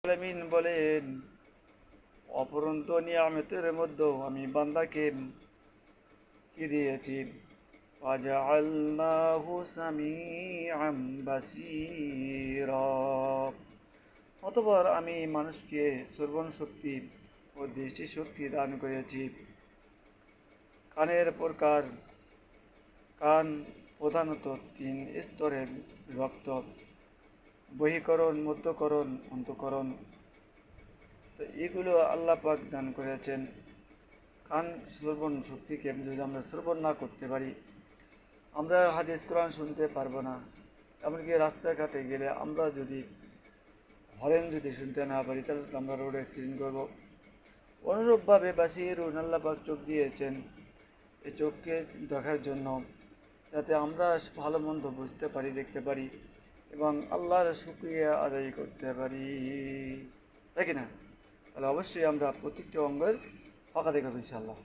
আলামিন বলেন, অপরন্ত নিয়ামতের মধ্যেও আমি বান্দাকে কি দিয়েছি, ওয়াজআলনাহু সামিআম বাসীরা, অতঃপর আমি মানুষকে শ্রবণ শক্তি ও দৃষ্টি শক্তি দান করেছি। কানের প্রকার, কান প্রধানত তিন স্তরে বিভক্ত: বহিকরণ, মধ্যকরণ, অন্তঃকরণ। তো এগুলো আল্লাহ পাক দান করেছেন। কান শ্রবণ শক্তিকে যদি আমরা শ্রবণ না করতে পারি, আমরা হাদিস কোরআন শুনতে পারবো না। এমনকি রাস্তাঘাটে গেলে আমরা যদি হরেন যদি শুনতে না পারি, তাহলে তো আমরা রোড অ্যাক্সিডেন্ট করবো। অনুরূপভাবে বাসিরুন, আল্লাহ পাক চোখ দিয়েছেন এই চোখকে দেখার জন্য, যাতে আমরা ভালো মন্দ বুঝতে পারি, দেখতে পারি এবং আল্লাহর শুকরিয়া আদায় করতে পারি, তাই কি না? তাহলে অবশ্যই আমরা প্রত্যেকটি অঙ্গের ফাঁকা দেখাবো ইনশাআল্লাহ।